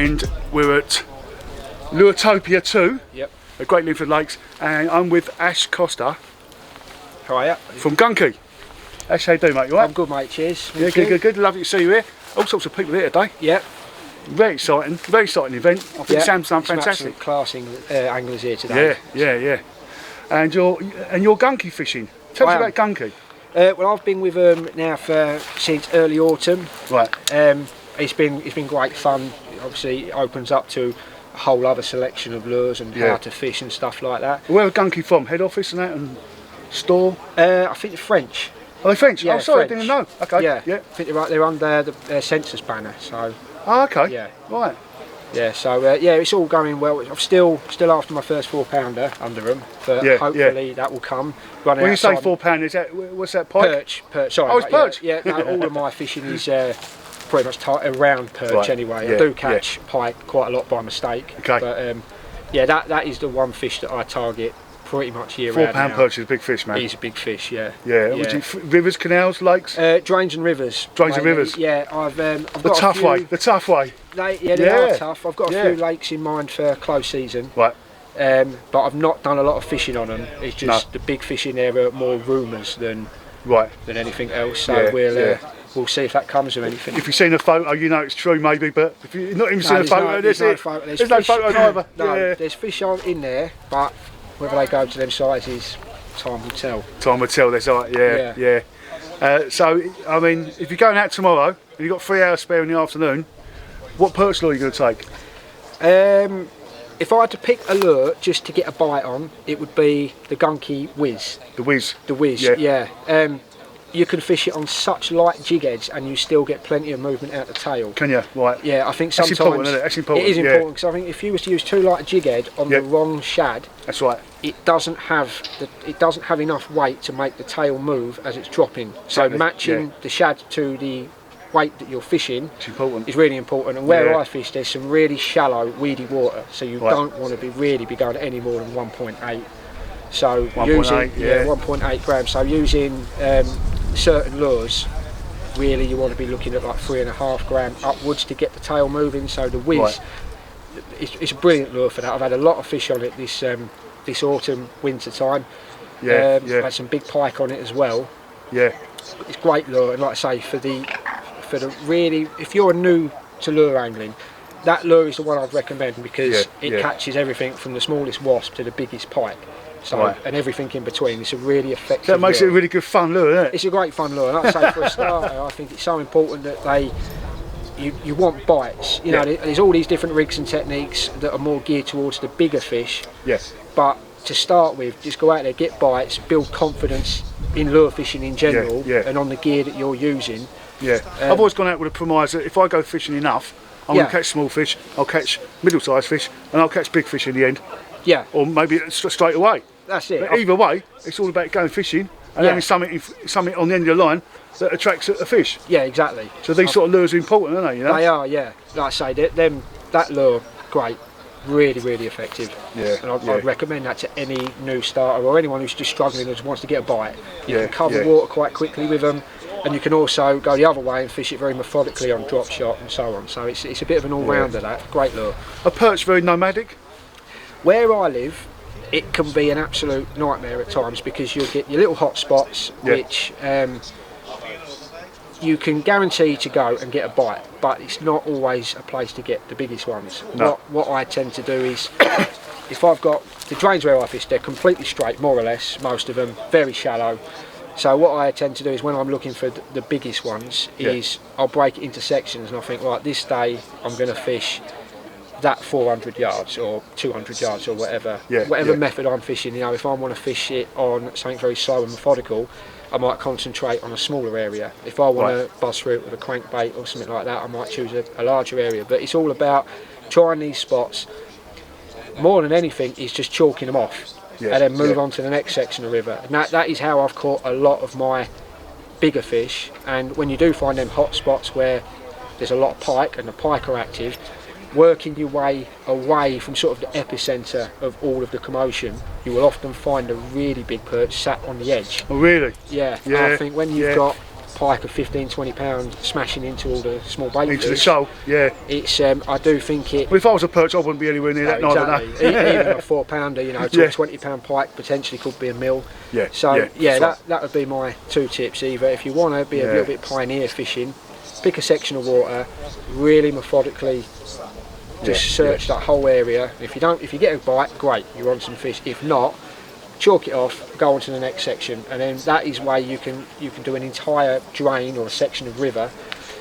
and we're at Luretopia 2 at Great Linford Lakes, and I'm with Ash Costa. How are you? From Gunky. Ash, how you doing, mate? You all right? I'm good, mate. Cheers. Yeah, good. Lovely to see you here. All sorts of people here today. Yep. Very exciting event. I think Sam's done fantastic. Class anglers here today. Yeah. And you're gunky fishing. Tell us about gunky. Well, I've been with them now since early autumn. Right. It's been great fun. Obviously, it opens up to a whole other selection of lures and how to fish and stuff like that. Where are Gunky from? Head office and that, and store? I think they're French. Are they French? Yeah, oh, sorry, French. I didn't know. Okay. Yeah. I think they're under the census banner. So. Oh, okay. Yeah. Right. Yeah. So it's all going well. I'm still after my first 4-pounder under them, but hopefully that will come. When you say 4-pounder, is that what's that, pike? Perch. Sorry. Oh, it's perch. Yeah. No, all of my fishing is pretty much around perch anyway. Yeah, I do catch pike quite a lot by mistake. Okay. But that is the one fish that I target pretty much year round. 4-pound perch is a big fish, man. He's a big fish, yeah. Rivers, canals, lakes? Drains and rivers. Drains and rivers. Yeah, I've the tough way. The tough way. They are tough. I've got a few lakes in mind for close season. Right. But I've not done a lot of fishing on them. It's just the big fish in there are more rumours than anything else. So we'll see if that comes with anything. If you've seen a photo, you know it's true maybe, but if you've not even seen a photo, there's no photo either. No, there's fish in there, but whether they go to them sizes, time will tell. Time will tell, that's right, yeah. So, I mean, if you're going out tomorrow, and you've got 3 hours spare in the afternoon, what perch lure are you going to take? If I had to pick a lure just to get a bite on, it would be the Gunky Whiz. The Whiz? The Whiz, yeah. You can fish it on such light jig heads and you still get plenty of movement out the tail. Can you? Right. Yeah, I think sometimes... That's important, isn't it? That's important. It is important, because I think if you was to use too light a jig head on the wrong shad... That's right. It doesn't have enough weight to make the tail move as it's dropping. So matching the shad to the weight that you're fishing is really important. And where I fish, there's some really shallow, weedy water, so you don't want to really be going any more than 1.8. So 1.8 grams. So using certain lures, really you want to be looking at like 3.5 gram upwards to get the tail moving. So the Whiz, it's a brilliant lure for that. I've had a lot of fish on it this autumn, winter time. I've had some big pike on it as well. Yeah, it's a great lure, and like I say, for the really, if you're new to lure angling, that lure is the one I'd recommend, because it catches everything from the smallest wasp to the biggest pike. So, and everything in between. It's a really effective lure. That makes it a really good fun lure, doesn't it? It's a great fun lure. And like I say, for a starter, I think it's so important that you want bites. You know, there's all these different rigs and techniques that are more geared towards the bigger fish. Yes. But to start with, just go out there, get bites, build confidence in lure fishing in general, and on the gear that you're using. Yeah. I've always gone out with a premise that if I go fishing enough, I'm going to catch small fish, I'll catch middle-sized fish, and I'll catch big fish in the end. Yeah. Or maybe straight away. That's it. But either way, it's all about going fishing and having something on the end of the line that attracts a fish. Yeah, exactly. So these sort of lures are important, aren't they? You know? They are, yeah. Like I say, that lure, great, really, really effective. Yeah. And I'd recommend that to any new starter or anyone who's just struggling and just wants to get a bite. You can cover water quite quickly with them, and you can also go the other way and fish it very methodically on drop shot and so on. So it's a bit of an all-rounder, that. Great lure. Are perch very nomadic? Where I live, it can be an absolute nightmare at times, because you'll get your little hot spots which you can guarantee to go and get a bite, but it's not always a place to get the biggest ones. No. What I tend to do is, if I've got the drains where I fish, they're completely straight, more or less, most of them, very shallow. So what I tend to do is, when I'm looking for the biggest ones, is I'll break it into sections, and I think, right, this day I'm going to fish that 400 yards or 200 yards or whatever method I'm fishing. You know, if I want to fish it on something very slow and methodical, I might concentrate on a smaller area. If I want to buzz through it with a crankbait or something like that, I might choose a larger area. But it's all about trying these spots. More than anything, is just chalking them off and then move on to the next section of river. And that is how I've caught a lot of my bigger fish. And when you do find them hot spots where there's a lot of pike and the pike are active, working your way away from sort of the epicentre of all of the commotion, you will often find a really big perch sat on the edge. Oh really? Yeah. I think when you've got pike of 15-20 pounds smashing into all the small bait into the fish. shoal. Yeah. It's I do think it. Well, if I was a perch, I wouldn't be anywhere near that. Exactly. Even a 4-pounder, you know, to a 20-pound pike potentially could be a mil. Yeah. So that would be my 2 tips. Either if you want to be a little bit pioneer fishing, pick a section of water, really methodically. Just search that whole area. If you get a bite, great, you're on some fish. If not, chalk it off, go on to the next section, and then that is where you can do an entire drain or a section of river.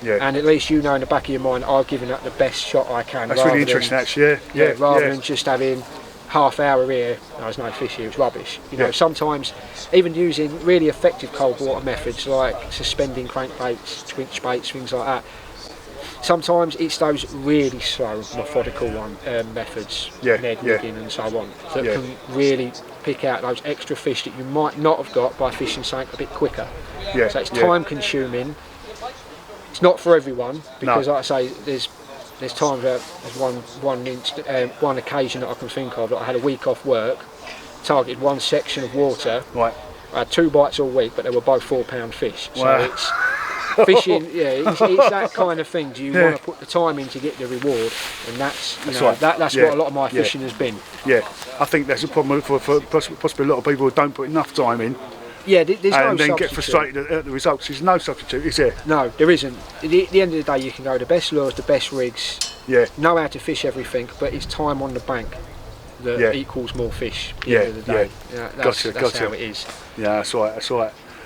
Yeah. And at least you know in the back of your mind, I've given that the best shot I can. That's really interesting, actually. Rather than just having half hour here, there's no fish here, it's rubbish. You know, sometimes even using really effective cold water methods like suspending crankbaits, twitch baits, things like that. Sometimes it's those really slow, methodical methods, Ned rigging and so on, that can really pick out those extra fish that you might not have got by fishing something a bit quicker. So it's time consuming. It's not for everyone because, like I say, there's times where there's one occasion that I can think of that I had a week off work, targeted one section of water. Right. I had 2 bites all week, but they were both 4-pound fish. So it's fishing, it's that kind of thing. Do you want to put the time in to get the reward? And that's what a lot of my fishing has been. Yeah, I think that's a problem for possibly a lot of people who don't put enough time in. Yeah, there's no substitute. And then get frustrated at the results. There's no substitute, is there? No, there isn't. At the end of the day, you can go the best lures, the best rigs, know how to fish everything, but it's time on the bank that equals more fish at the end of the day. That's how it is. Yeah, that's right.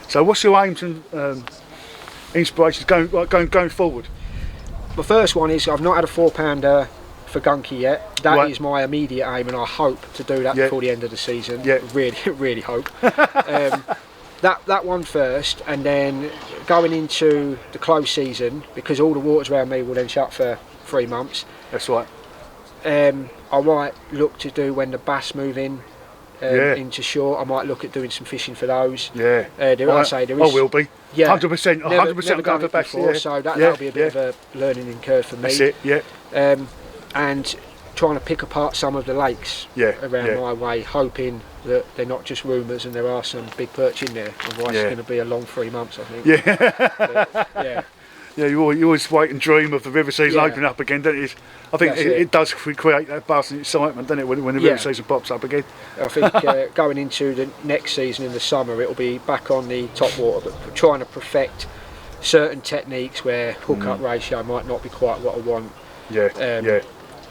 So what's your aims and inspirations going forward? The first one is I've not had a 4-pounder for gunky yet. That is my immediate aim, and I hope to do that before the end of the season. Really hope. That one first, and then going into the close season, because all the waters around me will then shut for 3 months. That's right. I might look to do when the bass move in into shore. I might look at doing some fishing for those. I will be. 100%. 100% going for bass. So that'll be a bit of a learning curve for me. That's it. And trying to pick apart some of the lakes around my way, hoping that they're not just rumours and there are some big perch in there. Otherwise it's going to be a long 3 months, I think. You always wait and dream of the river season opening up again, don't you? I think it does create that buzz and excitement, doesn't it, when the river season pops up again? I think going into the next season in the summer, it'll be back on the top water, but trying to perfect certain techniques where hook-up ratio might not be quite what I want.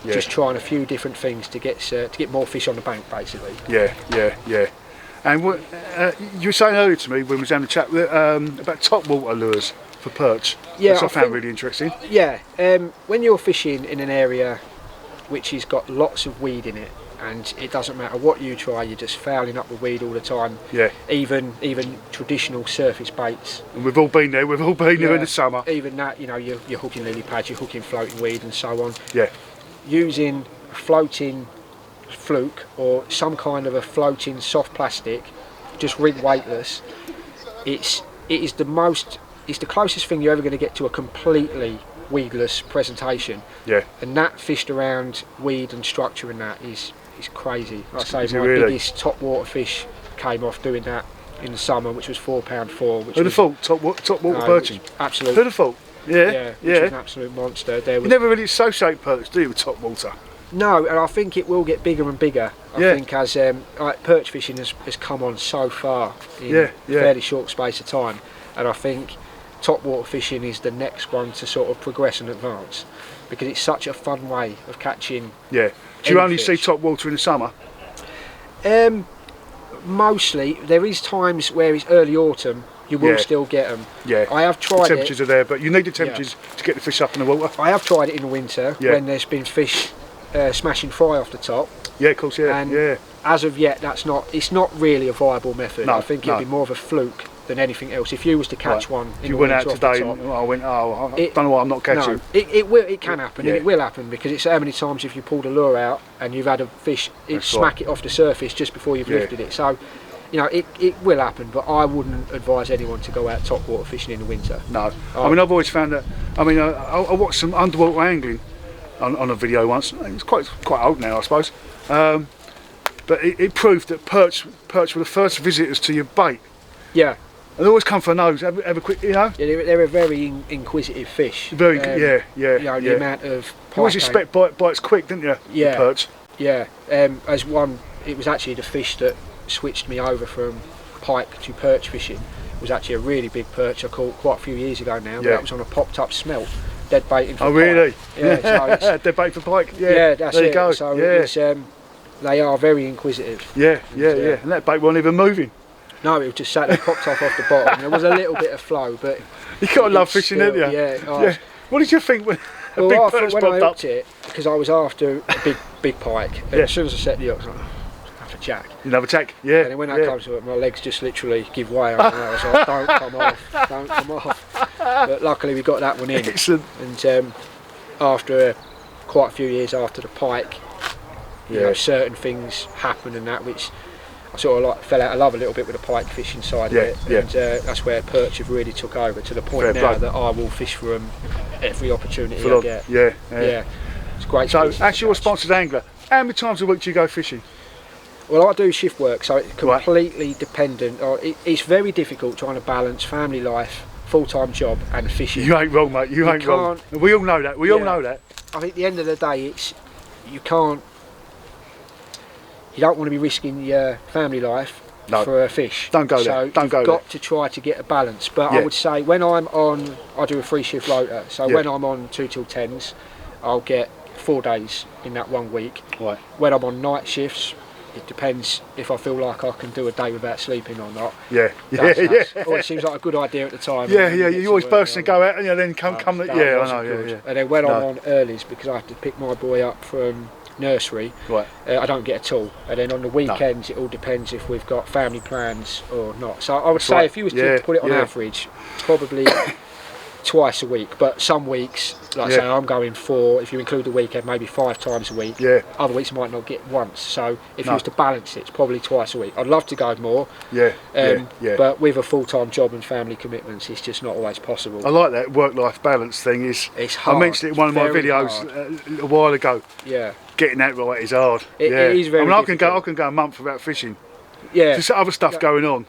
Just trying a few different things to get more fish on the bank, basically. And what, you were saying earlier to me when we was having a chat about top water lures for perch, which I found really interesting. When you're fishing in an area which has got lots of weed in it, and it doesn't matter what you try, you're just fouling up the weed all the time. Even traditional surface baits. And we've all been there. We've all been there in the summer. Even that, you're hooking lily pads, you're hooking floating weed, and so on. Using a floating fluke or some kind of a floating soft plastic, just rig weightless. It's the closest thing you're ever going to get to a completely weedless presentation. And that fished around weed and structure and that is crazy. Like I say, my biggest top water fish came off doing that in the summer, which was 4 pound 4. Who'd have thought top water perching? Absolutely. Who'd have thought? Which is an absolute monster. You never really associate perch, do you, with top water? No, and I think it will get bigger and bigger. I think as perch fishing has come on so far in a fairly short space of time, and I think top water fishing is the next one to sort of progress and advance, because it's such a fun way of catching. Do you only see top water in the summer? Mostly. There is times where it's early autumn, you will still get them. I have tried it. The temperatures are there, but you need the temperatures to get the fish up in the water. I have tried it in the winter when there's been fish smashing fry off the top. Of course, and as of yet, it's not really a viable method. I think it'd be more of a fluke than anything else. If you was to catch one, if you went out today and I went, I don't know why I'm not catching. No, it can happen, and it will happen, because it's how many times if you pulled a lure out and you've had a fish smack it off the surface just before you've lifted it. So, it will happen, but I wouldn't advise anyone to go out top water fishing in the winter. No, I mean, I've always found that. I mean, I watched some underwater angling on a video once. It's quite old now, I suppose. But it proved that perch were the first visitors to your bait. And they always come for a nose, have a quick, you know. Yeah, they're a very inquisitive fish. Very, yeah. You know, the amount of you always expect bites quick, didn't you? Yeah. The perch. Yeah. As one, it was actually the fish that switched me over from pike to perch fishing. It was actually a really big perch I caught quite a few years ago now. Yeah. That was on a popped up smelt, dead baiting for pike. Really? Yeah. So dead bait for pike. Yeah. Yeah, that's there it. You go. So it's, they are very inquisitive. Yeah. And that bait wasn't even moving. No, it was just sat there, popped off the bottom. There was a little bit of flow, but you gotta love fishing, still, didn't you? Yeah. What did you think when a big I perch thought when popped I up? hooked it, because I was after a big pike, and as soon as I set the hook, I was like, have a jack. You have a jack, yeah. And then when that comes to it, my legs just literally give way. And I was like, don't come off. But luckily we got that one in. Excellent. And after quite a few years after the pike, you know, certain things happened and that, which I sort of like fell out of love a little bit with the pike fishing side of it, and that's where perch have really took over to the point now that I will fish for them every opportunity I get. Yeah. It's great. So, as you're a sponsored angler, how many times a week do you go fishing? Well, I do shift work, so it's completely dependent. It's very difficult trying to balance family life, full-time job, and fishing. You ain't wrong, mate. You ain't wrong. We all know that. We all know that. I think at the end of the day, you don't want to be risking your family life for a fish. Don't go there. So you've got to try to get a balance. But I would say when I'm on, I do a 3-shift rota. So when I'm on 2 till 10s, I'll get 4 days in that 1 week. Right. When I'm on night shifts, it depends if I feel like I can do a day without sleeping or not. Yeah. It seems like a good idea at the time. Yeah. You always burst and go out, and then come. I know. Yeah. And then when I'm on earlies, because I have to pick my boy up from nursery, I don't get at all. And then on the weekends, it all depends if we've got family plans or not. So I would say if you was to put it on average, probably twice a week. But some weeks, like say I'm going 4, if you include the weekend, maybe 5 times a week. Yeah. Other weeks might not get once. So if you was to balance it, it's probably twice a week. I'd love to go more. But with a full-time job and family commitments, it's just not always possible. I like that work-life balance thing. It's hard. I mentioned it in one of my videos a while ago. Yeah. Getting that right is hard. It is very difficult. I can go a month without fishing. Yeah. Just other stuff going on.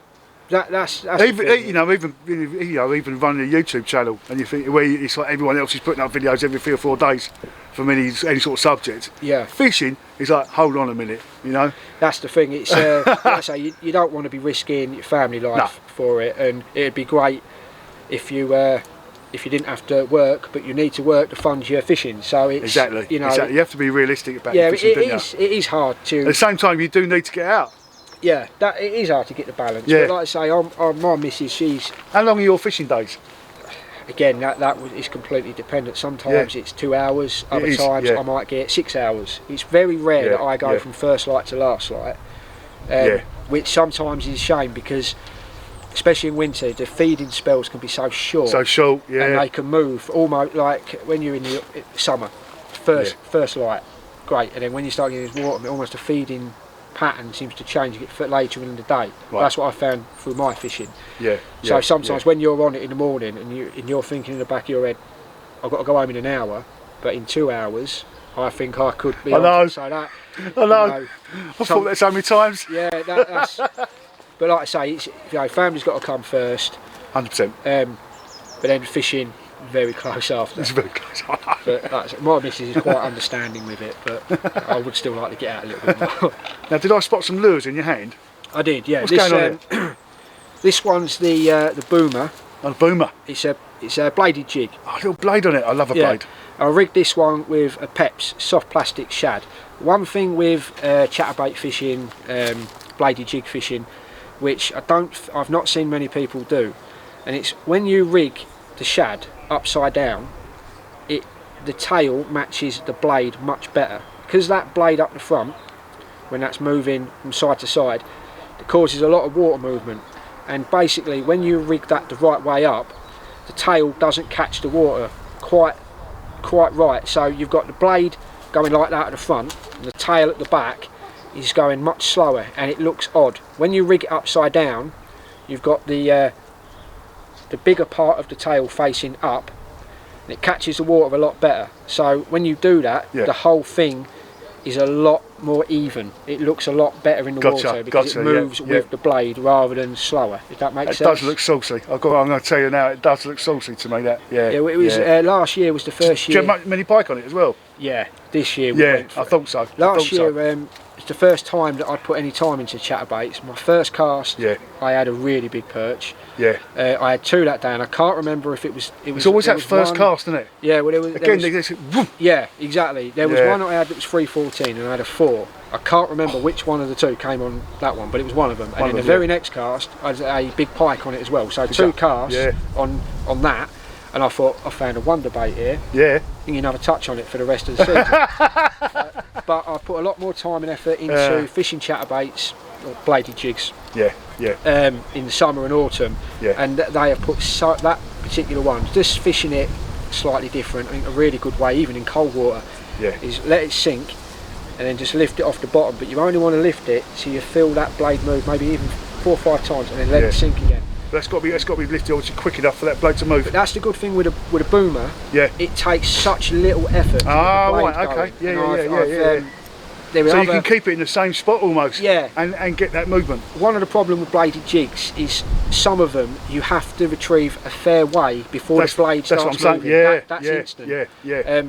That's even running a YouTube channel, and you think it's like everyone else is putting up videos every 3 or 4 days from any sort of subject. Yeah. Fishing is like, hold on a minute, you know. That's the thing. It's like I say, you don't want to be risking your family life for it, and it'd be great if you didn't have to work, but you need to work to fund your fishing. So it's exactly. You have to be realistic about fishing. It is hard to. At the same time, you do need to get out. Yeah, it is hard to get the balance. Yeah. But like I say, my missus, she's. How long are your fishing days? Again, that is completely dependent. Sometimes it's 2 hours. Other times I might get 6 hours. It's very rare that I go from first light to last light. Which sometimes is a shame because, especially in winter, the feeding spells can be so short. And they can move almost like when you're in the summer, first light, great. And then when you start getting this water, almost the feeding pattern seems to change a bit later in the day. That's what I found through my fishing. So sometimes when you're on it in the morning and you're thinking in the back of your head, I've got to go home in an hour, but in 2 hours I think I could be on it. So that, I know. I've thought that so many times. Yeah, that's. But like I say, it's, family's got to come first. 100%. But then fishing very close after. It's very close. But my missus is quite understanding with it, but I would still like to get out a little bit more. Now, did I spot some lures in your hand? I did, yeah. What's going on here? This one's the boomer. Oh, the boomer. It's a bladed jig. Oh, a little blade on it. I love a blade. I rigged this one with a Peps soft plastic shad. One thing with chatterbait fishing, bladed jig fishing, which I've not seen many people do, and it's when you rig the shad upside down, the tail matches the blade much better, because that blade up the front, when that's moving from side to side, it causes a lot of water movement, and basically when you rig that the right way up, the tail doesn't catch the water quite right, so you've got the blade going like that at the front and the tail at the back is going much slower, and it looks odd. When you rig it upside down, you've got the bigger part of the tail facing up, and it catches the water a lot better. So when you do that, the whole thing is a lot more even. It looks a lot better in the water because it moves with the blade rather than slower. If that makes sense. It does look saucy. I'm going to tell you now, it does look saucy to me. That it was last year was the first year. Did you have many pike on it as well? Yeah, this year we went for I thought so. Last year it's the first time that I'd put any time into chatterbaits. My first cast, I had a really big perch. Yeah. I had 2 that day, and I can't remember if it was. It's always that first cast, isn't it? Yeah. Well, yeah, exactly. There was one I had that was 314, and I had a 4. I can't remember which one of the 2 came on that one, but it was one of them. And in the very next cast, I had a big pike on it as well. So 2 casts on that. And I thought, I found a wonder bait here. Yeah. You can have a touch on it for the rest of the season. But I put a lot more time and effort into fishing chatterbaits or bladed jigs. Yeah. In the summer and autumn. Yeah. And they have put that particular one, just fishing it slightly different. I think a really good way, even in cold water, is let it sink and then just lift it off the bottom. But you only want to lift it so you feel that blade move, maybe even 4 or 5 times, and then let it sink again. That's got to be lifted obviously quick enough for that blade to move. But that's the good thing with a boomer. Yeah. It takes such little effort to get the blade right, okay. going. So you can keep it in the same spot almost. Yeah. And get that movement. One of the problems with bladed jigs is some of them you have to retrieve a fair way before the blade starts moving. That's instant. Yeah.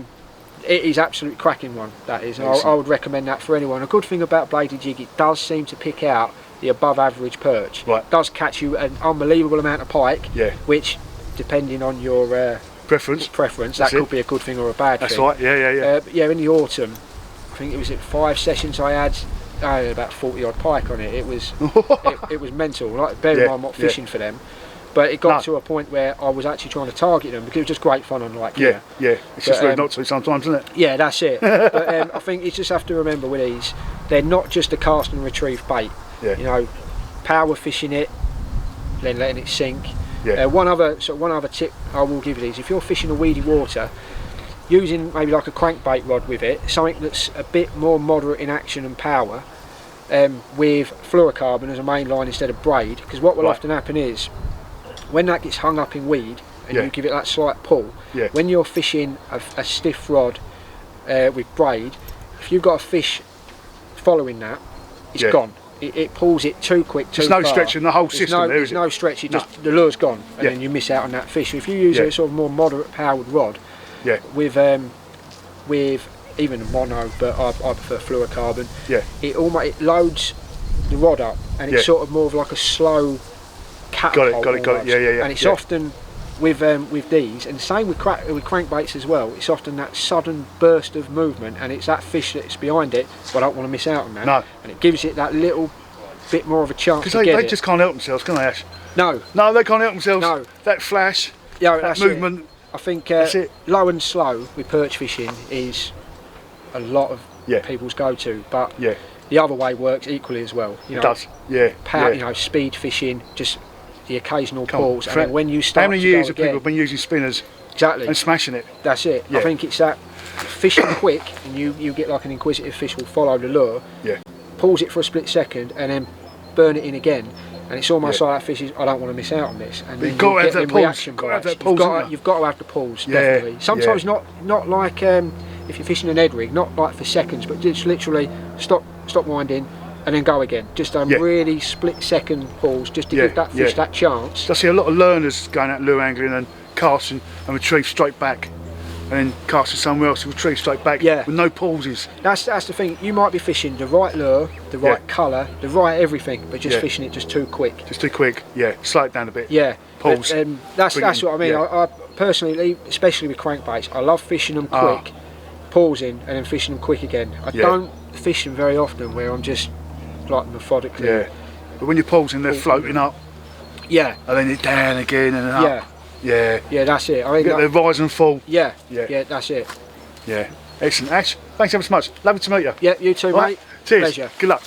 It is absolutely cracking one. That is. I would recommend that for anyone. A good thing about bladed jig, it does seem to pick out the above average perch. Right. It does catch you an unbelievable amount of pike. Yeah. Which, depending on your preference, that could be a good thing or a bad thing. That's right. Yeah. In the autumn, I think it was at 5 sessions I had about 40 odd pike on it. It was it was mental. Like, bear in mind I'm not fishing for them, but it got to a point where I was actually trying to target them because it was just great fun on Yeah. It's just rude not to sometimes, isn't it? Yeah, that's it. But I think you just have to remember with these, they're not just a cast and retrieve bait. Yeah. You know, power fishing it, then letting it sink. Yeah. One other tip I will give you these: if you're fishing a weedy water, using maybe like a crankbait rod with it, something that's a bit more moderate in action and power, with fluorocarbon as a main line instead of braid, because what will often happen is when that gets hung up in weed and you give it that slight pull, when you're fishing a stiff rod with braid, if you've got a fish following that, it's gone. It pulls it too quick, too far. There's no stretch in the whole system. There's no stretch. The lure's gone, and then you miss out on that fish. So if you use a sort of more moderate powered rod, with even a mono, but I prefer fluorocarbon. It loads the rod up, and it's sort of more of like a slow catapult. Got it. Yeah. And it's often with these, and same with crankbaits as well. It's often that sudden burst of movement, and it's that fish that's behind it. But I don't want to miss out on that. No. And it gives it that little bit more of a chance. Because they just can't help themselves, can they, Ash? No, they can't help themselves. No. That flash, that movement. I think low and slow with perch fishing is a lot of people's go-to, but the other way works equally as well. You know, it does. Power, you know, speed fishing, just the occasional pulls, and then when you start. How many years have people been using spinners? Exactly. And smashing it. That's it. I think it's that fishing quick, and you get like an inquisitive fish will follow the lure. Pulls it for a split second, and then burn it in again. And it's almost like that fish is, I don't want to miss out on this. And you've got to have that pulse. You've got to have the pulls, definitely. Sometimes not like if you're fishing an head rig, not like for seconds, but just literally stop winding and then go again. Just really split second pulls, just to give that fish that chance. I see a lot of learners going out lure angling and casting and retrieve straight back, and then casting somewhere else and retrieve straight back with no pauses. That's the thing. You might be fishing the right lure, the right colour, the right everything, but just fishing it just too quick. Slow it down a bit. Pause. That's what I mean. I personally, especially with crankbaits, I love fishing them quick, pausing and then fishing them quick again. I don't fish them very often where I'm just like methodically. But when you're pausing, they're floating up. And then it's down again and up. Yeah, that's it. I mean, they rise and fall. Yeah, that's it. Excellent. Ash, thanks ever so much. Lovely to meet you. Yeah, you too, mate. Cheers. Pleasure. Good luck.